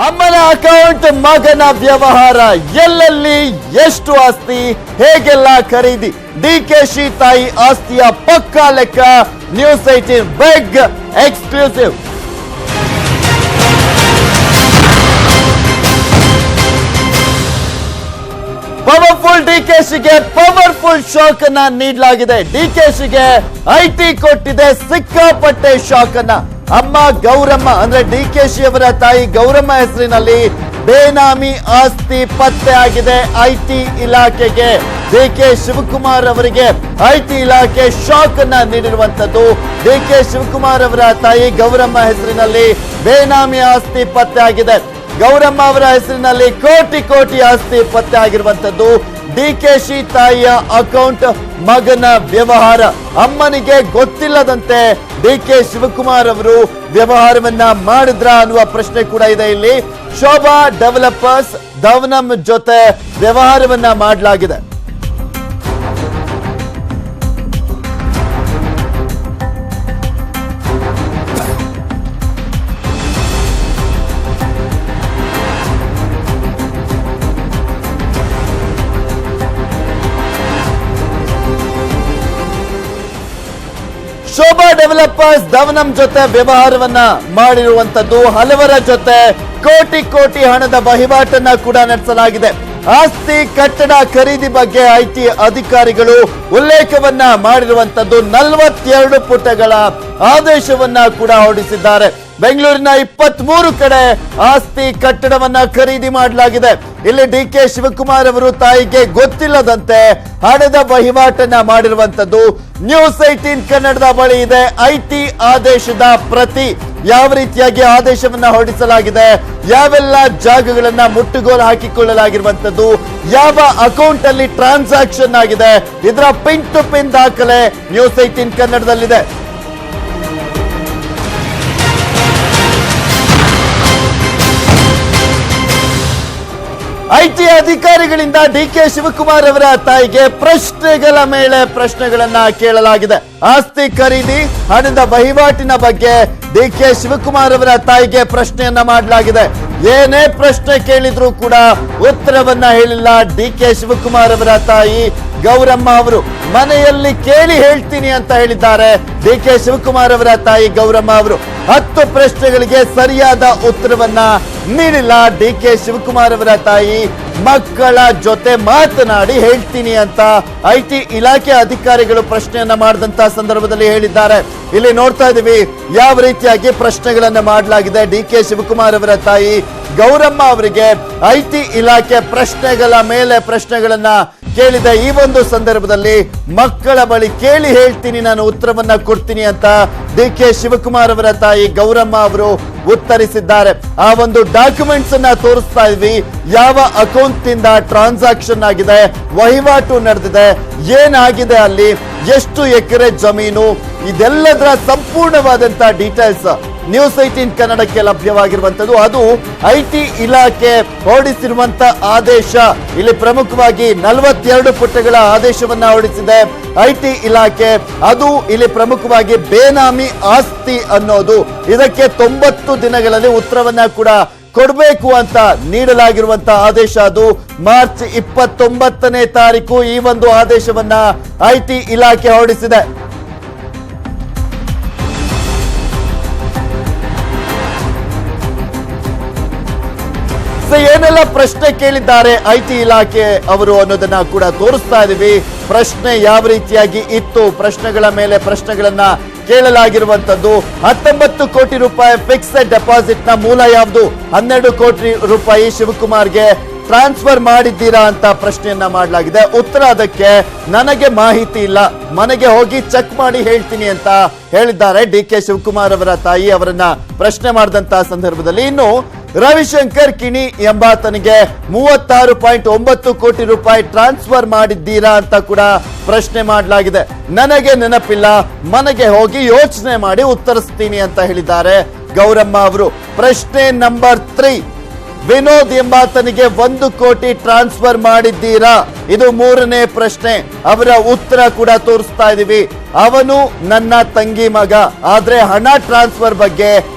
ಅಮ್ಮನ ಅಕೌಂಟ್ ಮಗನ ವ್ಯವಹಾರ, ಎಲ್ಲೆಲ್ಲಿ ಎಷ್ಟು ಆಸ್ತಿ, ಹೇಗೆಲ್ಲ ಖರೀದಿ, ಡಿಕೆಶಿ ತಾಯಿ ಆಸ್ತಿಯ ಪಕ್ಕಾ ಲೆಕ್ಕ. News 18 big exclusive. ಪವರ್ಫುಲ್ ಡಿಕೆಶಿಗೆ ಪವರ್ಫುಲ್ ಶಾಕ್ ಅನ್ನ ನೀಡಲಾಗಿದೆ. ಡಿಕೆಶಿಗೆ ಐಟಿ ಕೊಟ್ಟಿದೆ ಸಿಕ್ಕಾಪಟ್ಟೆ ಶಾಕ್ ಅನ್ನ. ಅಮ್ಮ ಗೌರಮ್ಮ ಅಂದ್ರೆ ಡಿಕೆಶಿ ಅವರ ತಾಯಿ ಗೌರಮ್ಮ ಹೆಸರಿನಲ್ಲಿ ಬೇನಾಮಿ ಆಸ್ತಿ ಪತ್ತೆ ಆಗಿದೆ ಐಟಿ ಇಲಾಖೆಗೆ. ಡಿಕೆ ಶಿವಕುಮಾರ್ ಅವರಿಗೆ ಐಟಿ ಇಲಾಖೆ ಶಾಕ್ ಅನ್ನ ನೀಡಿರುವಂತದ್ದು. ಡಿಕೆ ಶಿವಕುಮಾರ್ ಅವರ ತಾಯಿ ಗೌರಮ್ಮ ಹೆಸರಿನಲ್ಲಿ ಬೇನಾಮಿ ಆಸ್ತಿ ಪತ್ತೆ ಆಗಿದೆ. ಗೌರಮ್ಮ ಅವರ ಹೆಸರಿನಲ್ಲಿ ಕೋಟಿ ಕೋಟಿ ಆಸ್ತಿ ಪತ್ತೆ ಆಗಿರುವಂತದ್ದು. ಡಿಕೆಶಿ ತಾಯಿಯ ಅಕೌಂಟ್ ಮಗನ ವ್ಯವಹಾರ. ಅಮ್ಮನಿಗೆ ಗೊತ್ತಿಲ್ಲದಂತೆ ಡಿಕೆ ಶಿವಕುಮಾರ್ ಅವರು ವ್ಯವಹಾರವನ್ನ ಮಾಡಿದ್ರ ಅನ್ನುವ ಪ್ರಶ್ನೆ ಕೂಡ ಇದೆ. ಇಲ್ಲಿ ಶೋಭಾ ಡೆವಲಪರ್ಸ್ ಧವನಂ ಜೊತೆ ವ್ಯವಹಾರವನ್ನ ಮಾಡಲಾಗಿದೆ. ಶೋಭಾ ಡೆವಲಪರ್ಸ್ ಧವನಂ ಜೊತೆ ವ್ಯವಹಾರವನ್ನ ಮಾಡಿರುವಂತದ್ದು. ಹಲವರ ಜೊತೆ ಕೋಟಿ ಕೋಟಿ ಹಣದ ವಹಿವಾಟನ್ನ ಕೂಡ ನಡೆಸಲಾಗಿದೆ. ಆಸ್ತಿ ಕಟ್ಟಡ ಖರೀದಿ ಬಗ್ಗೆ ಐಟಿ ಅಧಿಕಾರಿಗಳು ಉಲ್ಲೇಖವನ್ನ ಮಾಡಿರುವಂತದ್ದು. 42 ಪುಟಗಳ ಆದೇಶವನ್ನ ಕೂಡ ಹೊರಡಿಸಿದ್ದಾರೆ. ಬೆಂಗಳೂರಿನ 23 ಕಡೆ ಆಸ್ತಿ ಕಟ್ಟಡವನ್ನ ಖರೀದಿ ಮಾಡಲಾಗಿದೆ. ಇಲ್ಲಿ ಡಿಕೆ ಶಿವಕುಮಾರ್ ಅವರು ತಾಯಿಗೆ ಗೊತ್ತಿಲ್ಲದಂತೆ ಹಣದ ವಹಿವಾಟನ್ನ ಮಾಡಿರುವಂತದ್ದು. ನ್ಯೂಸ್ 18 ಕನ್ನಡದ ಬಳಿ ಇದೆ ಐಟಿ ಆದೇಶದ ಪ್ರತಿ. ಯಾವ ರೀತಿಯಾಗಿ ಆದೇಶವನ್ನ ಹೊರಡಿಸಲಾಗಿದೆ, ಯಾವೆಲ್ಲ ಜಾಗಗಳನ್ನ ಮುಟ್ಟುಗೋಲು ಹಾಕಿಕೊಳ್ಳಲಾಗಿರುವಂತದ್ದು, ಯಾವ ಅಕೌಂಟ್ ಅಲ್ಲಿ ಟ್ರಾನ್ಸಾಕ್ಷನ್ ಆಗಿದೆ, ಇದರ ಪಿನ್ ಟು ಪಿನ್ ದಾಖಲೆ ನ್ಯೂಸ್ 18 ಕನ್ನಡದಲ್ಲಿದೆ. ಐಟಿ ಅಧಿಕಾರಿಗಳಿಂದ ಡಿಕೆ ಶಿವಕುಮಾರ್ ಅವರ ತಾಯಿಗೆ ಪ್ರಶ್ನೆಗಳ ಮೇಲೆ ಪ್ರಶ್ನೆಗಳನ್ನ ಕೇಳಲಾಗಿದೆ. ಆಸ್ತಿ ಖರೀದಿ ಹಣದ ವಹಿವಾಟಿನ ಬಗ್ಗೆ ಡಿಕೆ ಶಿವಕುಮಾರ್ ಅವರ ತಾಯಿಗೆ ಪ್ರಶ್ನೆಯನ್ನ ಮಾಡಲಾಗಿದೆ. ಏನೇ ಪ್ರಶ್ನೆ ಕೇಳಿದ್ರು ಕೂಡ ಉತ್ತರವನ್ನ ಹೇಳಿಲ್ಲ ಡಿಕೆ ಶಿವಕುಮಾರ್ ಅವರ ತಾಯಿ ಗೌರಮ್ಮ ಅವರು. ಮನೆಯಲ್ಲಿ ಕೇಳಿ ಹೇಳ್ತೀನಿ ಅಂತ ಹೇಳಿದ್ದಾರೆ ಡಿಕೆ ಶಿವಕುಮಾರ್ ಅವರ ತಾಯಿ ಗೌರಮ್ಮ ಅವರು. 10 ಪ್ರಶ್ನೆಗಳಿಗೆ ಸರಿಯಾದ ಉತ್ತರವನ್ನ ನೀಡಿಲ್ಲ ಡಿಕೆ ಶಿವಕುಮಾರ್ ಅವರ ತಾಯಿ. ಮಕ್ಕಳ ಜೊತೆ ಮಾತನಾಡಿ ಹೇಳ್ತೀನಿ ಅಂತ ಐಟಿ ಇಲಾಖೆ ಅಧಿಕಾರಿಗಳು ಪ್ರಶ್ನೆಯನ್ನ ಮಾಡಿದಂತ ಸಂದರ್ಭದಲ್ಲಿ ಹೇಳಿದ್ದಾರೆ. ಇಲ್ಲಿ ನೋಡ್ತಾ ಇದೀವಿ ಯಾವ ರೀತಿಯಾಗಿ ಪ್ರಶ್ನೆಗಳನ್ನ ಮಾಡಲಾಗಿದೆ. ಡಿಕೆ ಶಿವಕುಮಾರ್ ಅವರ ತಾಯಿ ಗೌರಮ್ಮ ಅವರಿಗೆ ಐಟಿ ಇಲಾಖೆ ಪ್ರಶ್ನೆಗಳ ಮೇಲೆ ಪ್ರಶ್ನೆಗಳನ್ನ ಕೇಳಿದೆ. ಈ ಒಂದು ಸಂದರ್ಭದಲ್ಲಿ ಮಕ್ಕಳ ಬಳಿ ಕೇಳಿ ಹೇಳ್ತೀನಿ, ನಾನು ಉತ್ತರವನ್ನ ಕೊಡ್ತೀನಿ ಅಂತ ಡಿಕೆ ಶಿವಕುಮಾರ್ ಅವರ ತಾಯಿ ಗೌರಮ್ಮ ಅವರು ಉತ್ತರಿಸಿದ್ದಾರೆ. ಆ ಒಂದು ಡಾಕ್ಯುಮೆಂಟ್ಸ್ ಅನ್ನ ತೋರಿಸ್ತಾ ಇದ್ವಿ. ಯಾವ ಅಕೌಂಟ್ ಇಂದ ಟ್ರಾನ್ಸಾಕ್ಷನ್ ಆಗಿದೆ, ವಹಿವಾಟು ನಡೆದಿದೆ, ಏನಾಗಿದೆ, ಅಲ್ಲಿ ಎಷ್ಟು ಎಕರೆ ಜಮೀನು, ಇದೆಲ್ಲದರ ಸಂಪೂರ್ಣವಾದಂತ ಡೀಟೇಲ್ಸ್ ನ್ಯೂಸ್ 18 ಕನ್ನಡಕ್ಕೆ ಲಭ್ಯವಾಗಿರುವಂತದ್ದು. ಅದು ಐಟಿ ಇಲಾಖೆ ಹೊರಡಿಸಿರುವಂತ ಆದೇಶ. ಇಲ್ಲಿ ಪ್ರಮುಖವಾಗಿ 42 ಪುಟಗಳ ಆದೇಶವನ್ನ ಹೊರಡಿಸಿದೆ ಐಟಿ ಇಲಾಖೆ. ಅದು ಇಲ್ಲಿ ಪ್ರಮುಖವಾಗಿ ಬೇನಾಮಿ ಆಸ್ತಿ ಅನ್ನೋದು. ಇದಕ್ಕೆ 90 ದಿನಗಳಲ್ಲಿ ಉತ್ತರವನ್ನ ಕೂಡ ಕೊಡಬೇಕು ಅಂತ ನೀಡಲಾಗಿರುವಂತ ಆದೇಶ. ಅದು ಮಾರ್ಚ್ 29ನೇ ತಾರೀಕು ಈ ಒಂದು ಆದೇಶವನ್ನ ಐಟಿ ಇಲಾಖೆ ಹೊರಡಿಸಿದೆ. ಏನೆಲ್ಲ ಪ್ರಶ್ನೆ ಕೇಳಿದ್ದಾರೆ ಐಟಿ ಇಲಾಖೆ ಅವರು ಅನ್ನೋದನ್ನ ಕೂಡ ತೋರಿಸ್ತಾ ಇದೀವಿ. ಪ್ರಶ್ನೆ ಯಾವ ರೀತಿಯಾಗಿ ಇತ್ತು, ಪ್ರಶ್ನೆಗಳ ಮೇಲೆ ಪ್ರಶ್ನೆಗಳನ್ನ ಕೇಳಲಾಗಿರುವಂತದ್ದು. 19 ಕೋಟಿ ರೂಪಾಯಿ ಫಿಕ್ಸ್ಡ್ ಡೆಪಾಸಿಟ್ ನ ಮೂಲ ಯಾವುದು, 12 ಕೋಟಿ ರೂಪಾಯಿ ಶಿವಕುಮಾರ್ಗೆ ಟ್ರಾನ್ಸ್ಫರ್ ಮಾಡಿದ್ದೀರಾ ಅಂತ ಪ್ರಶ್ನೆಯನ್ನ ಮಾಡಲಾಗಿದೆ. ಉತ್ತರ ಅದಕ್ಕೆ ನನಗೆ ಮಾಹಿತಿ ಇಲ್ಲ, ಮನೆಗೆ ಹೋಗಿ ಚೆಕ್ ಮಾಡಿ ಹೇಳ್ತೀನಿ ಅಂತ ಹೇಳಿದ್ದಾರೆ ಡಿಕೆ ಶಿವಕುಮಾರ್ ಅವರ ತಾಯಿ ಅವರನ್ನ ಪ್ರಶ್ನೆ ಮಾಡಿದಂತ ಸಂದರ್ಭದಲ್ಲಿ. ಇನ್ನು ರವಿಶಂಕರ್ ಕಿಣಿ ಎಂಬಾತನಿಗೆ 36.9 ಕೋಟಿ ರೂಪಾಯಿ ಟ್ರಾನ್ಸ್ಫರ್ ಮಾಡಿದ್ದೀರಾ ಅಂತ ಕೂಡ ಪ್ರಶ್ನೆ ಮಾಡಲಾಗಿದೆ. ನನಗೆ ನೆನಪಿಲ್ಲ, ಮನೆಗೆ ಹೋಗಿ ಯೋಚನೆ ಮಾಡಿ ಉತ್ತರಿಸ್ತೀನಿ ಅಂತ ಹೇಳಿದ್ದಾರೆ ಗೌರಮ್ಮ ಅವರು. ಪ್ರಶ್ನೆ ನಂಬರ್ 3, ವಿನೋದ್ ಎಂಬಾತನಿಗೆ 1 ಕೋಟಿ ಟ್ರಾನ್ಸ್ಫರ್ ಮಾಡಿದ್ದೀರಾ? ಇದು 3ನೇ ಪ್ರಶ್ನೆ. ಅವರ ಉತ್ತರ ಕೂಡ ತೋರಿಸ್ತಾ ಇದೀವಿ. ಅವನು ನನ್ನ ತಂಗಿ ಮಗ, ಆದ್ರೆ ಹಣ ಟ್ರಾನ್ಸ್ಫರ್ ಬಗ್ಗೆ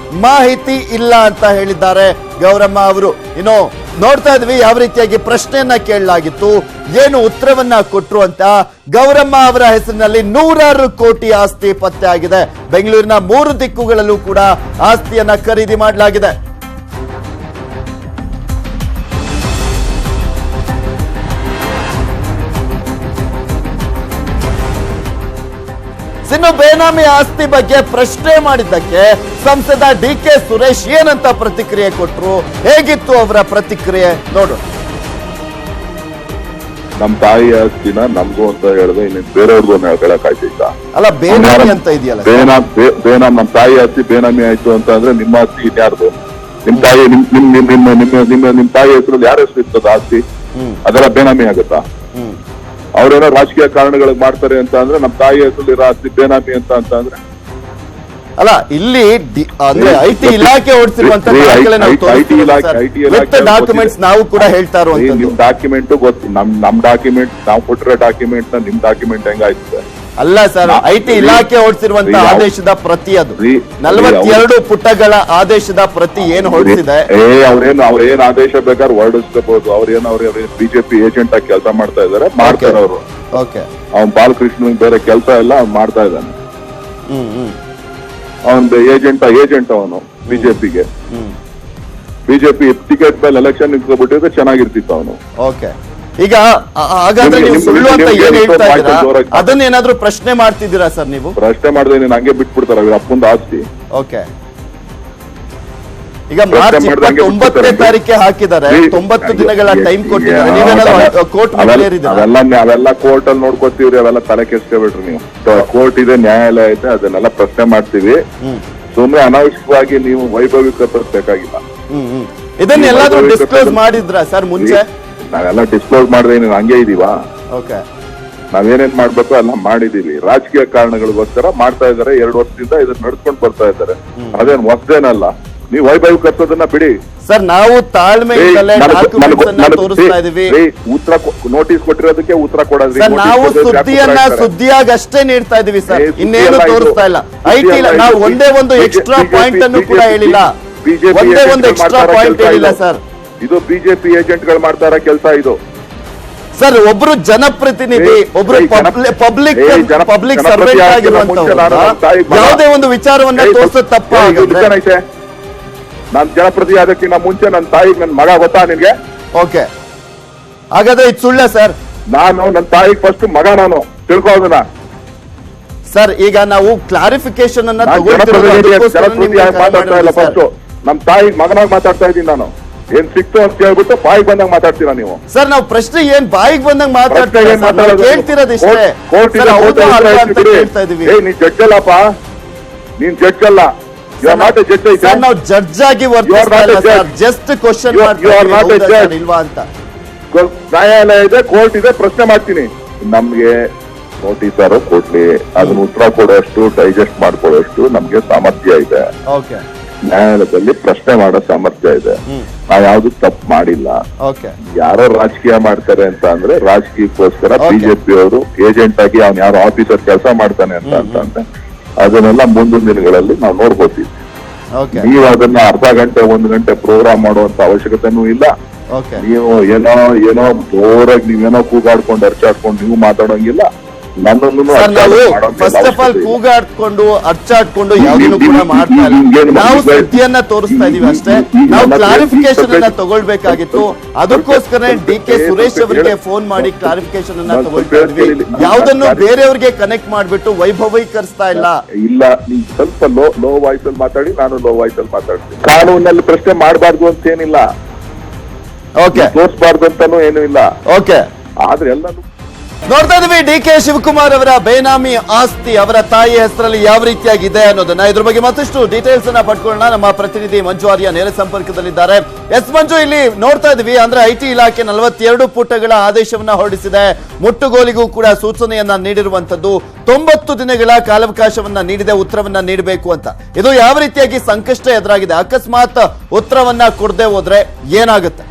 ಮಾಹಿತಿ ಇಲ್ಲ ಅಂತ ಹೇಳಿದ್ದಾರೆ ಗೌರಮ್ಮ ಅವರು. ಇನ್ನು ನೋಡ್ತಾ ಇದ್ವಿ ಯಾವ ರೀತಿಯಾಗಿ ಪ್ರಶ್ನೆಯನ್ನ ಕೇಳಲಾಗಿತ್ತು, ಏನು ಉತ್ತರವನ್ನ ಕೊಟ್ರು ಅಂತ. ಗೌರಮ್ಮ ಅವರ ಹೆಸರಿನಲ್ಲಿ 100 ಕೋಟಿ ಆಸ್ತಿ ಪತ್ತೆ ಆಗಿದೆ. ಬೆಂಗಳೂರಿನ 3 ದಿಕ್ಕುಗಳಲ್ಲೂ ಕೂಡ ಆಸ್ತಿಯನ್ನ ಖರೀದಿ ಮಾಡಲಾಗಿದೆ. ಇನ್ನು ಬೇನಾಮಿ ಆಸ್ತಿ ಬಗ್ಗೆ ಪ್ರಶ್ನೆ ಮಾಡಿದ್ದಕ್ಕೆ ಸಂಸದ ಡಿ.ಕೆ. ಸುರೇಶ್ ಏನಂತ ಪ್ರತಿಕ್ರಿಯೆ ಕೊಟ್ರು, ಹೇಗಿತ್ತು ಅವರ ಪ್ರತಿಕ್ರಿಯೆ ನೋಡು. ನಮ್ ತಾಯಿ ಆಸ್ತಿನ ನಮ್ಗೂ ಅಂತ ಹೇಳಿದ್ರೆ ಇನ್ನು ಬೇರೆಯವ್ರಿಗೂ ಹೇಳಕ್ಕಾಯ್ತಿಲ್ಲ. ಅಲ್ಲ ಬೇನಾಮಿ ಅಂತ ಇದೆಯಲ್ಲ, ಬೇನಾಮ್ ನಮ್ ತಾಯಿ ಆಸ್ತಿ ಬೇನಾಮಿ ಆಯ್ತು ಅಂತ ಅಂದ್ರೆ ನಿಮ್ಮ ಆಸ್ತಿ ಇನ್ಯಾರ್ದು? ನಿಮ್ ತಾಯಿ ನಿಮ್ ತಾಯಿ ಹೆಸರಲ್ಲಿ ಯಾರ ಹೆಸರು ಇರ್ತದ ಆಸ್ತಿ? ಅದೆಲ್ಲ ಬೇನಾಮಿ ಆಗುತ್ತಾ? ಅವ್ರೇನೋ ರಾಜಕೀಯ ಕಾರಣಗಳಿಗೆ ಮಾಡ್ತಾರೆ ಅಂತ ಅಂದ್ರೆ ನಮ್ ತಾಯಿ ಹೆಸರು ಆಸ್ತಿ ಬೇನಾಮಿ ಅಂತ ಅಂದ್ರೆ ಅಲ್ಲ. ಇಲ್ಲಿ ಅಂದ್ರೆ ಐಟಿ ಇಲಾಖೆ ಓಡಿಸಿರುವಂತ ಡಾಕ್ಯುಮೆಂಟ್ಸ್ ನಾವು ಕೂಡ ಹೇಳ್ತಾ ಇರುವಂತ ನಿಮ್ ಡಾಕ್ಯುಮೆಂಟ್ ಗೊತ್ತು. ನಮ್ ಡಾಕ್ಯುಮೆಂಟ್ ನಾವು ಕೊಟ್ಟಿರೋ ಡಾಕ್ಯುಮೆಂಟ್ ನಿಮ್ ಡಾಕ್ಯುಮೆಂಟ್ ಹೆಂಗಾಯ್ತದೆ? ಅಲ್ಲ ಸರ್, ಐಟಿ ಇಲಾಖೆ ಹೊರಡಿಸಿರುವಂತ ಆದೇಶದ ಪ್ರತಿ, ಅದು 42 ಪುಟಗಳ ಆದೇಶದ ಪ್ರತಿ ಏನು ಹೊರಡಿಸಿದೆ. ಅವ್ರೇನ್ ಆದೇಶ ಬೇಕಾದ್ರೆ ಹೊರಡಿಸ್ಕೋಬಹುದು. ಅವ್ರ ಬಿಜೆಪಿ ಏಜೆಂಟ್ ಆಗಿ ಕೆಲಸ ಮಾಡ್ತಾ ಇದಾರೆ, ಮಾಡ್ತಾರೆ ಅವರು. ಅವ್ನ್ ಬಾಲಕೃಷ್ಣ ಬೇರೆ ಕೆಲಸ ಎಲ್ಲ ಮಾಡ್ತಾ ಇದ್ದಾನೆ. ಅವನ್ ಏಜೆಂಟ್ ಅವನು ಬಿಜೆಪಿಗೆ. ಬಿಜೆಪಿ ಟಿಕೆಟ್ ಮೇಲೆ ಎಲೆಕ್ಷನ್ ನಿಂತ್ಕೊಬಿಟ್ಟಿದ್ರೆ ಚೆನ್ನಾಗಿರ್ತಿತ್ತು ಅವನು. ಈಗ ಹಾಗಾದ್ರೆ ನೀವು ಸುಳ್ಳು ಅಂತ ಏನ್ ಹೇಳ್ತಾ ಇದ್ದೀರಾ, ಅದನ್ನೇನಾದ್ರೂ ಪ್ರಶ್ನೆ ಮಾಡ್ತಿದ್ದೀರಾ ಸರ್ ನೀವು? ಪ್ರಶ್ನೆ ಮಾಡಿದ್ರೆ ನೀನು ಹಂಗೆ ಬಿಟ್ಬಿಡ್ತಾರ ಅಪ್ಪಂದು ಆಸ್ತಿ. ಓಕೆ, ಈಗ ಮಾರ್ಚ್ 29ನೇ ತಾರೀಕೆ ಹಾಕಿದ್ದಾರೆ, 90 ದಿನಗಳ ಟೈಮ್ ಕೊಟ್ಟಿದ್ದಾರೆ. ನೀವೇನಾದ್ರೂ ಕೋರ್ಟ್ ಅವೆಲ್ಲ ಕೋರ್ಟ್ ಅಲ್ಲಿ ನೋಡ್ಕೋತೀವ್ರಿ, ಅವೆಲ್ಲ ತಲೆ ಕೆಡ್ಸ್ಕೊಬೇಡ್ರಿ ನೀವು. ಕೋರ್ಟ್ ಇದೆ, ನ್ಯಾಯಾಲಯ ಇದೆ, ಅದನ್ನೆಲ್ಲ ಪ್ರಶ್ನೆ ಮಾಡ್ತೀವಿ. ಸುಮ್ಮನೆ ಅನಾವಶ್ಯಕವಾಗಿ ನೀವು ವೈಭವೀಕರಿಸಬೇಕಾಗಿಲ್ಲ. ಇದನ್ನ ಎಲ್ಲಾದ್ರೂ ಡಿಸ್ಕ್ಲೋಸ್ ಮಾಡಿದ್ರ ಸರ್ ಮುಂಚೆ? ನಾವೆಲ್ಲ ಡಿಸ್ಕ್ಲೋಸ್ ಮಾಡಿದ್ರೆ ನೀನು ಹಂಗೆ ಇದೀವಾ? ನಾವೇನೇನ್ ಮಾಡ್ಬೇಕು ಎಲ್ಲ ಮಾಡಿದೀವಿ. ರಾಜಕೀಯ ಕಾರಣಗಳಿಗೋಸ್ಕರ ಮಾಡ್ತಾ ಇದಾರೆ. 2 ವರ್ಷದಿಂದ ಇದನ್ನ ನಡ್ಸ್ಕೊಂಡ್ ಬರ್ತಾ ಇದಾರೆ. ಅದೇನ್ ಹೊಸದೇನಲ್ಲ. ನೀವು ವೈಭವೀಕರಿಸೋದನ್ನ ಬಿಡಿ ಸರ್. ನಾವು ತಾಳ್ಮೆಯಿಂದಲೇ ತೋರಿಸ್ತಾ ಇದೀವಿ. ಉತ್ತರ ನೋಟಿಸ್ ಕೊಟ್ಟಿರೋದಕ್ಕೆ ಉತ್ತರ ಕೊಡೋದ್ರಿ. ನಾವು ಸುದ್ದಿಯನ್ನ ಸುದ್ದಿಯಾಗಷ್ಟೇ ನೀಡ್ತಾ ಇದೀವಿ ಸರ್, ಇನ್ನೇನು ತೋರಿಸ್ತಾ ಇಲ್ಲ. ಐಟಿ ನಾವು ಒಂದೇ ಒಂದು ಎಕ್ಸ್ಟ್ರಾ ಪಾಯಿಂಟ್ ಅನ್ನು ಕೂಡ ಹೇಳಿಲ್ಲ. ಒಂದೇ ಒಂದು ಎಕ್ಸ್ಟ್ರಾ ಪಾಯಿಂಟ್ ಹೇಳಿಲ್ಲ ಸರ್. ಇದು ಬಿಜೆಪಿ ಏಜೆಂಟ್ ಗಳು ಮಾಡ್ತಾ ಇರೋ ಕೆಲಸ ಇದು ಸರ್. ಒಬ್ರು ಜನಪ್ರತಿನಿಧಿ, ಒಬ್ರು ಪಬ್ಲಿಕ್ ಸರ್ವೆಂಟ್ ಆಗಿರುವಂತವ್ರು ಯಾವುದೇ ಒಂದು ವಿಚಾರವನ್ನ ತೋರಿಸೋದು ತಪ್ಪಾಗುತ್ತೆ. ನಾನ್ ಜನಪ್ರತಿನಿಧಿ ಅದಕ್ಕಿಂತ ಮುಂಚೆ ನನ್ನ ತಾಯಿಗೆ ನನ್ನ ಮಗ ಗೊತ್ತಾ ನಿನ್ಗೆ? ಓಕೆ, ಹಾಗಾದ್ರೆ ಇದು ಸುಳ್ಳ ಸರ್? ನಾನು ನನ್ನ ತಾಯಿಗೆ ಫಸ್ಟ್ ಮಗ, ನಾನು ತಿಳ್ಕೋದನ್ನ ಸರ್. ಈಗ ನಾವು ಕ್ಲಾರಿಫಿಕೇಶನ್ ಅನ್ನ ಮಾತಾಡ್ತಾ ಇಲ್ಲ. ಫಸ್ಟ್ ನಮ್ ತಾಯಿಗೆ ಮಗನಾಗ ಮಾತಾಡ್ತಾ ಇದ್ದೀನಿ ನಾನು. ಏನ್ ಸಿಕ್ತು ಅಂತ ಹೇಳ್ಬಿಟ್ಟು ಬಾಯಿಗೆ ಬಂದಾಗ ಮಾತಾಡ್ತೀರಾ ನೀವು? ಸರ್ ನಾವು ಪ್ರಶ್ನೆ ಏನ್ ಬಾಯಿಗೆ ಬಂದಾಗ ಕೇಳ್ತಿರೋದಿಷ್ಟೇ. ನೀನ್ ಜಡ್ಜ್ ಅಲ್ಲಪ್ಪ, ನೀನ್ ಜಡ್ಜ್ ಅಲ್ಲ. ನಾವು ಜಡ್ಜ್ ಆಗಿ ಜಸ್ಟ್ ಕ್ವಶನ್ ಇಲ್ವಾ ಅಂತ. ನ್ಯಾಯಾಲಯ ಇದೆ, ಕೋರ್ಟ್ ಇದೆ, ಪ್ರಶ್ನೆ ಮಾಡ್ತೀನಿ. ನಮ್ಗೆ ನೋಟಿಸಾರು ಕೊಡ್ಲಿ, ಅದನ್ನ ಉತ್ತರ ಕೊಡೋಷ್ಟು, ಡೈಜೆಸ್ಟ್ ಮಾಡ್ಕೊಳ್ಳೋಷ್ಟು ನಮ್ಗೆ ಸಾಮರ್ಥ್ಯ ಇದೆ. ನ್ಯಾಯಾಲಯದಲ್ಲಿ ಪ್ರಶ್ನೆ ಮಾಡೋ ಸಾಮರ್ಥ್ಯ ಇದೆ. ನಾವ್ ಯಾವ್ದು ತಪ್ಪು ಮಾಡಿಲ್ಲ. ಯಾರೋ ರಾಜಕೀಯ ಮಾಡ್ತಾರೆ ಅಂತ ಅಂದ್ರೆ ರಾಜಕೀಯಕ್ಕೋಸ್ಕರ ಬಿಜೆಪಿ ಅವರು ಏಜೆಂಟ್ ಆಗಿ ಅವ್ನು ಯಾರೋ ಆಫೀಸರ್ ಕೆಲಸ ಮಾಡ್ತಾನೆ ಅಂತ ಅಂದ್ರೆ ಅದನ್ನೆಲ್ಲ ಮುಂದಿನ ದಿನಗಳಲ್ಲಿ ನಾವು ನೋಡ್ಬೋತೀವಿ. ನೀವು ಅದನ್ನ ಅರ್ಧ ಗಂಟೆ 1 ಗಂಟೆ ಪ್ರೋಗ್ರಾಮ್ ಮಾಡುವಂತ ಅವಶ್ಯಕತೆನೂ ಇಲ್ಲ. ನೀವು ಏನೋ ಜೋರಾಗಿ ನೀವೇನೋ ಕೂಗಾಡ್ಕೊಂಡು ಅರ್ಚಾಡ್ಕೊಂಡು ನೀವು ಮಾತಾಡೋಂಗಿಲ್ಲ. ಫಸ್ಟ್ ಆಫ್ ಆಲ್ ಕೂಗಾಡ್ಕೊಂಡು ಅರ್ಚಾಡ್ಕೊಂಡು ಯಾವುದನ್ನು ಕೂಡ ಮಾಡ್ತಾ ಇಲ್ಲ. ನಾವು ಸುದ್ದಿಯನ್ನ ತೋರಿಸ್ತಾ ಇದೀವಿ ಅಷ್ಟೇ. ನಾವು ಕ್ಲಾರಿಫಿಕೇಶನ್ ಅನ್ನ ತಗೊಳ್ಬೇಕಾಗಿತ್ತು. ಅದಕ್ಕೋಸ್ಕರ ಡಿ.ಕೆ. ಸುರೇಶ್ ಅವರಿಗೆ ಫೋನ್ ಮಾಡಿ ಕ್ಲಾರಿಫಿಕೇಶನ್ ಅನ್ನ ತಗೊಳ್ತಾ ಇದ್ವಿ. ಯಾವುದನ್ನು ಬೇರೆಯವ್ರಿಗೆ ಕನೆಕ್ಟ್ ಮಾಡ್ಬಿಟ್ಟು ವೈಭವೀಕರಿಸ್ತಾ ಇಲ್ಲ. ನೀವು ಸ್ವಲ್ಪ ಲೋ ವಾಯ್ಸ್ ಅಲ್ಲಿ ಮಾತಾಡಿ, ನಾನು ಲೋ ವಾಯ್ಸ್ ಅಲ್ಲಿ ಮಾತಾಡ್ತೀನಿ. ಕಾನೂನಲ್ಲಿ ಪ್ರಶ್ನೆ ಮಾಡಬಾರ್ದು ಅಂತ ಏನಿಲ್ಲ, ತೋರಿಸಬಾರ್ದು ಅಂತಾನು ಏನು ಇಲ್ಲ. ಓಕೆ, ಆದ್ರೆ ಎಲ್ಲಾನು ನೋಡ್ತಾ ಇದೀವಿ ಡಿ ಕೆ ಶಿವಕುಮಾರ್ ಅವರ ಬೇನಾಮಿ ಆಸ್ತಿ ಅವರ ತಾಯಿ ಹೆಸರಲ್ಲಿ ಯಾವ ರೀತಿಯಾಗಿದೆ ಅನ್ನೋದನ್ನ ಇದ್ರ ಬಗ್ಗೆ ಮತ್ತಷ್ಟು ಡೀಟೇಲ್ಸ್ ಅನ್ನ ಪಡ್ಕೊಳ್ಳೋಣ. ನಮ್ಮ ಪ್ರತಿನಿಧಿ ಮಂಜು ಆರ್ಯ ನೇರ ಸಂಪರ್ಕದಲ್ಲಿದ್ದಾರೆ. ಎಸ್ ಮಂಜು, ಇಲ್ಲಿ ನೋಡ್ತಾ ಇದೀವಿ ಅಂದ್ರೆ ಐಟಿ ಇಲಾಖೆ 42 ಪುಟಗಳ ಆದೇಶವನ್ನ ಹೊರಡಿಸಿದೆ. ಮುಟ್ಟುಗೋಲಿಗೂ ಕೂಡ ಸೂಚನೆಯನ್ನ ನೀಡಿರುವಂತದ್ದು 90 ದಿನಗಳ ಕಾಲಾವಕಾಶವನ್ನ ನೀಡಿದೆ ಉತ್ತರವನ್ನ ನೀಡಬೇಕು ಅಂತ. ಇದು ಯಾವ ರೀತಿಯಾಗಿ ಸಂಕಷ್ಟ ಎದುರಾಗಿದೆ? ಅಕಸ್ಮಾತ್ ಉತ್ತರವನ್ನ ಕೊಡದೆ ಹೋದ್ರೆ ಏನಾಗುತ್ತೆ?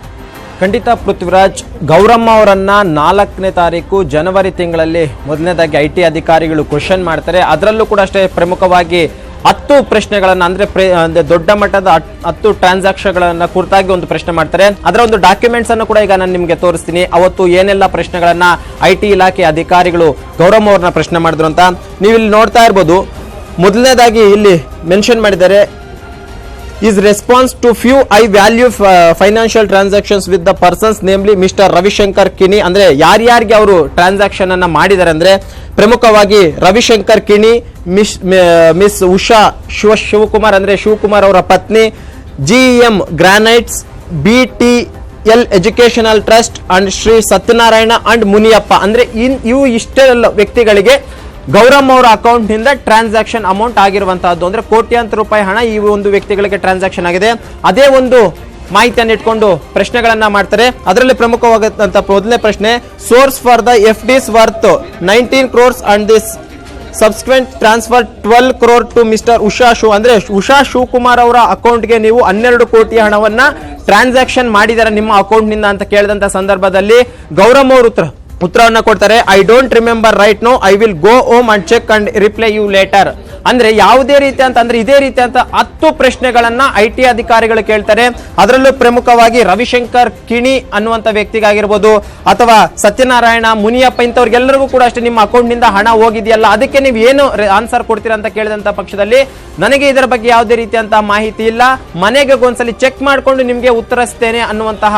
ಖಂಡಿತ ಪೃಥ್ವಿರಾಜ್, ಗೌರಮ್ಮ ಅವರನ್ನ 4ನೇ ತಾರೀಕು ಜನವರಿ ತಿಂಗಳಲ್ಲಿ ಮೊದಲನೇದಾಗಿ ಐಟಿ ಅಧಿಕಾರಿಗಳು ಕ್ವಶನ್ ಮಾಡ್ತಾರೆ. ಅದರಲ್ಲೂ ಕೂಡ ಅಷ್ಟೇ ಪ್ರಮುಖವಾಗಿ 10 ಪ್ರಶ್ನೆಗಳನ್ನ ಅಂದ್ರೆ ದೊಡ್ಡ ಮಟ್ಟದ 10 ಟ್ರಾನ್ಸಾಕ್ಷನ್ಗಳನ್ನ ಕುರಿತಾಗಿ ಒಂದು ಪ್ರಶ್ನೆ ಮಾಡ್ತಾರೆ. ಅದರ ಒಂದು ಡಾಕ್ಯುಮೆಂಟ್ಸ್ ಅನ್ನು ಕೂಡ ಈಗ ನಾನು ನಿಮ್ಗೆ ತೋರಿಸ್ತೀನಿ. ಅವತ್ತು ಏನೆಲ್ಲ ಪ್ರಶ್ನೆಗಳನ್ನ ಐಟಿ ಇಲಾಖೆ ಅಧಿಕಾರಿಗಳು ಗೌರಮ್ಮ ಅವ್ರನ್ನ ಪ್ರಶ್ನೆ ಮಾಡಿದ್ರು ಅಂತ ನೀವು ಇಲ್ಲಿ ನೋಡ್ತಾ ಇರ್ಬೋದು. ಮೊದಲನೇದಾಗಿ ಇಲ್ಲಿ ಮೆನ್ಷನ್ ಮಾಡಿದ್ದಾರೆ, is response to few I value financial transactions with the persons namely Mr. Ravishankar ಕಿಣಿ. ಅಂದ್ರೆ ಯಾರ್ಯಾರಿಗೆ ಅವರು ಟ್ರಾನ್ಸಾಕ್ಷನ್ ಅನ್ನ ಮಾಡಿದ್ದಾರೆ ಅಂದ್ರೆ ಪ್ರಮುಖವಾಗಿ ರವಿಶಂಕರ್ ಕಿಣಿ, ಮಿಸ್ ಉಷಾ ಶಿವಕುಮಾರ್ ಅಂದ್ರೆ ಶಿವಕುಮಾರ್ ಅವರ ಪತ್ನಿ, GEM granites, BTL educational trust and Shri Satyanarayana and Muniyappa. ಅಂದ್ರೆ ಇವು ಇಷ್ಟೆಲ್ಲ ವ್ಯಕ್ತಿಗಳಿಗೆ ಗೌರಮ್ಮ ಅವರ ಅಕೌಂಟ್ ನಿಂದ ಟ್ರಾನ್ಸಾಕ್ಷನ್ ಅಮೌಂಟ್ ಆಗಿರುವಂತಹದ್ದು. ಅಂದ್ರೆ ಕೋಟ್ಯಾಂತರ ರೂಪಾಯಿ ಹಣ ಈ ಒಂದು ವ್ಯಕ್ತಿಗಳಿಗೆ ಟ್ರಾನ್ಸಾಕ್ಷನ್ ಆಗಿದೆ. ಅದೇ ಒಂದು ಮಾಹಿತಿಯನ್ನು ಇಟ್ಕೊಂಡು ಪ್ರಶ್ನೆಗಳನ್ನ ಮಾಡ್ತಾರೆ. ಅದರಲ್ಲಿ ಪ್ರಮುಖವಾದಂತ ಮೊದಲನೇ ಪ್ರಶ್ನೆ, source for the FDs worth 19 crores and this subsequent transfer 12 crore to mister Usha ಅಂದ್ರೆ ಉಷಾ ಶಿವಕುಮಾರ್ ಅವರ ಅಕೌಂಟ್ಗೆ ನೀವು 12 ಕೋಟಿ ಹಣವನ್ನ ಟ್ರಾನ್ಸಾಕ್ಷನ್ ಮಾಡಿದ್ದಾರೆ ನಿಮ್ಮ ಅಕೌಂಟ್ ನಿಂದ ಅಂತ ಕೇಳಿದಂತ ಸಂದರ್ಭದಲ್ಲಿ ಗೌರಮ್ಮ ಅವರು ಉತ್ತರವನ್ನ ಕೊಡ್ತಾರೆ. I don't remember right now, I will go home and check and reply you later. ಅಂದ್ರೆ ಯಾವುದೇ ರೀತಿ ಅಂತ ಅಂದ್ರೆ ಇದೇ ರೀತಿ ಅಂತ 10 ಪ್ರಶ್ನೆಗಳನ್ನ ಐಟಿ ಅಧಿಕಾರಿಗಳು ಕೇಳ್ತಾರೆ. ಅದರಲ್ಲೂ ಪ್ರಮುಖವಾಗಿ ರವಿಶಂಕರ್ ಕಿಣಿ ಅನ್ನುವಂತ ವ್ಯಕ್ತಿಗಾಗಿರ್ಬೋದು ಅಥವಾ ಸತ್ಯನಾರಾಯಣ, ಮುನಿಯಪ್ಪ ಇಂಥವ್ರಿಗೆಲ್ಲರಿಗೂ ಕೂಡ ಅಷ್ಟೇ ನಿಮ್ಮ ಅಕೌಂಟ್ ನಿಂದ ಹಣ ಹೋಗಿದೆಯಲ್ಲ, ಅದಕ್ಕೆ ನೀವು ಏನು ಆನ್ಸರ್ ಕೊಡ್ತೀರಾ ಅಂತ ಕೇಳಿದಂತ ಪಕ್ಷದಲ್ಲಿ ನನಗೆ ಇದರ ಬಗ್ಗೆ ಯಾವುದೇ ರೀತಿಯಂತಹ ಮಾಹಿತಿ ಇಲ್ಲ, ಮನೆಗೆ ಒಂದ್ಸಲಿ ಚೆಕ್ ಮಾಡಿಕೊಂಡು ನಿಮ್ಗೆ ಉತ್ತರಿಸ್ತೇನೆ ಅನ್ನುವಂತಹ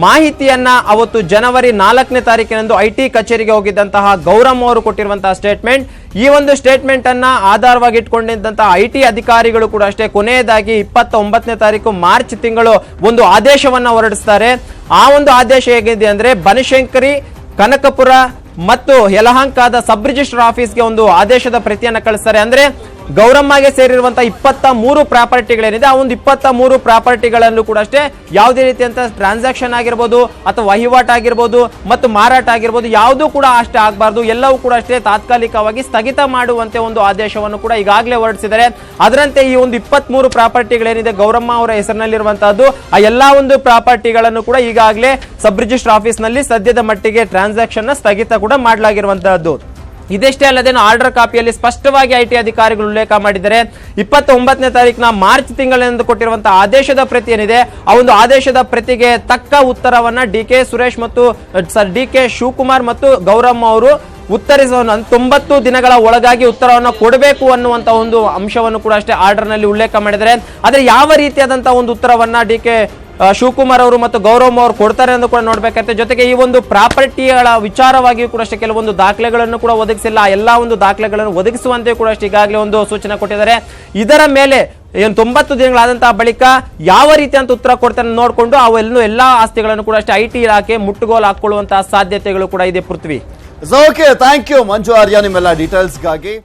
ಮಾಹಿತಿಯನ್ನ ಅವತ್ತು ಜನವರಿ 4ನೇ ತಾರೀಕಿನಂದು ಐಟಿ ಕಚೇರಿಗೆ ಹೋಗಿದ್ದಂತಹ ಗೌರಮ್ಮ ಅವರು ಕೊಟ್ಟಿರುವಂತಹ ಸ್ಟೇಟ್ಮೆಂಟ್. ಈ ಒಂದು ಸ್ಟೇಟ್ಮೆಂಟ್ ಅನ್ನ ಆಧಾರವಾಗಿ ಇಟ್ಕೊಂಡಿದ್ದಂತಹ ಐಟಿ ಅಧಿಕಾರಿಗಳು ಕೂಡ ಅಷ್ಟೇ ಕೊನೆಯದಾಗಿ 29ನೇ ತಾರೀಕು ಮಾರ್ಚ್ ತಿಂಗಳು ಒಂದು ಆದೇಶವನ್ನ ಹೊರಡಿಸ್ತಾರೆ. ಆ ಒಂದು ಆದೇಶ ಹೇಗಿದೆ ಅಂದ್ರೆ ಬನಶಂಕರಿ, ಕನಕಪುರ ಮತ್ತು ಯಲಹಂಕದ ಸಬ್ ರಿಜಿಸ್ಟರ್ ಆಫೀಸ್ಗೆ ಒಂದು ಆದೇಶದ ಪ್ರತಿಯನ್ನ ಕಳಿಸ್ತಾರೆ. ಅಂದ್ರೆ ಗೌರಮ್ಮಗೆ ಸೇರಿರುವಂತಹ 23 ಪ್ರಾಪರ್ಟಿಗಳೇನಿದೆ ಆ ಒಂದು 23 ಪ್ರಾಪರ್ಟಿಗಳನ್ನು ಕೂಡ ಅಷ್ಟೇ ಯಾವುದೇ ರೀತಿಯಂತ ಟ್ರಾನ್ಸಾಕ್ಷನ್ ಆಗಿರ್ಬೋದು ಅಥವಾ ವಹಿವಾಟು ಆಗಿರ್ಬೋದು ಮತ್ತು ಮಾರಾಟ ಆಗಿರ್ಬೋದು ಯಾವುದೂ ಕೂಡ ಅಷ್ಟೇ ಆಗಬಾರ್ದು, ಎಲ್ಲವೂ ಕೂಡ ಅಷ್ಟೇ ತಾತ್ಕಾಲಿಕವಾಗಿ ಸ್ಥಗಿತ ಮಾಡುವಂತೆ ಒಂದು ಆದೇಶವನ್ನು ಕೂಡ ಈಗಾಗಲೇ ಹೊರಡಿಸಿದ್ದಾರೆ. ಅದರಂತೆ ಈ ಒಂದು 23 ಪ್ರಾಪರ್ಟಿಗಳೇನಿದೆ ಗೌರಮ್ಮ ಅವರ ಹೆಸರಿನಲ್ಲಿರುವಂತಹದ್ದು ಆ ಎಲ್ಲಾ ಒಂದು ಪ್ರಾಪರ್ಟಿಗಳನ್ನು ಕೂಡ ಈಗಾಗಲೇ ಸಬ್ ರಿಜಿಸ್ಟರ್ ಆಫೀಸ್ ನಲ್ಲಿ ಸದ್ಯದ ಮಟ್ಟಿಗೆ ಟ್ರಾನ್ಸಾಕ್ಷನ್ ನ ಸ್ಥಗಿತ ಕೂಡ ಮಾಡಲಾಗಿರುವಂತಹದ್ದು. ಇದಷ್ಟೇ ಅಲ್ಲದೆ ಆರ್ಡರ್ ಕಾಪಿಯಲ್ಲಿ ಸ್ಪಷ್ಟವಾಗಿ ಐಟಿ ಅಧಿಕಾರಿಗಳು ಉಲ್ಲೇಖ ಮಾಡಿದ್ದಾರೆ. 29ನೇ ತಾರೀಕಿನ ಮಾರ್ಚ್ ತಿಂಗಳಿಂದ ಕೊಟ್ಟಿರುವಂತಹ ಆದೇಶದ ಪ್ರತಿ ಏನಿದೆ ಆ ಒಂದು ಆದೇಶದ ಪ್ರತಿಗೆ ತಕ್ಕ ಉತ್ತರವನ್ನ DK ಸುರೇಶ್ ಮತ್ತು DK ಶಿವಕುಮಾರ್ ಮತ್ತು ಗೌರಮ್ಮ ಅವರು ಉತ್ತರಿಸುವ 90 ದಿನಗಳ ಒಳಗಾಗಿ ಉತ್ತರವನ್ನು ಕೊಡಬೇಕು ಅನ್ನುವಂತ ಒಂದು ಅಂಶವನ್ನು ಕೂಡ ಅಷ್ಟೇ ಆರ್ಡರ್ ನಲ್ಲಿ ಉಲ್ಲೇಖ ಮಾಡಿದ್ದಾರೆ. ಆದ್ರೆ ಯಾವ ರೀತಿಯಾದಂತಹ ಒಂದು ಉತ್ತರವನ್ನ DK ಶಿವಕುಮಾರ್ ಅವರು ಮತ್ತು ಗೌರಮ್ಮ ಅವರು ಕೊಡ್ತಾರೆ ಎಂದು ಕೂಡ ನೋಡ್ಬೇಕಾಗುತ್ತೆ. ಜೊತೆಗೆ ಈ ಒಂದು ಪ್ರಾಪರ್ಟಿಗಳ ವಿಚಾರವಾಗಿಯೂ ಕೂಡ ಅಷ್ಟೇ ಕೆಲವೊಂದು ದಾಖಲೆಗಳನ್ನು ಕೂಡ ಒದಗಿಸಿಲ್ಲ. ಎಲ್ಲಾ ಒಂದು ದಾಖಲೆಗಳನ್ನು ಒದಗಿಸುವಂತೆ ಕೂಡ ಅಷ್ಟೇ ಈಗಾಗಲೇ ಒಂದು ಸೂಚನೆ ಕೊಟ್ಟಿದ್ದಾರೆ. ಇದರ ಮೇಲೆ 90 ದಿನಗಳಾದಂತಹ ಬಳಿಕ ಯಾವ ರೀತಿಯಂತ ಉತ್ತರ ಕೊಡ್ತಾರೆ ನೋಡಿಕೊಂಡು ಅವೆಲ್ಲೂ ಎಲ್ಲಾ ಆಸ್ತಿಗಳನ್ನು ಕೂಡ ಅಷ್ಟೇ ಐಟಿ ಇಲಾಖೆ ಮುಟ್ಟುಗೋಲು ಹಾಕೊಳ್ಳುವಂತಹ ಸಾಧ್ಯತೆಗಳು ಕೂಡ ಇದೆ. ಪೃಥ್ವಿ, ಓಕೆ, ಥ್ಯಾಂಕ್ ಯು ಮಂಜು ಆರ್ಯ ನಿಮ್ಮೆಲ್ಲ ಡೀಟೇಲ್ಸ್ಗಾಗಿ.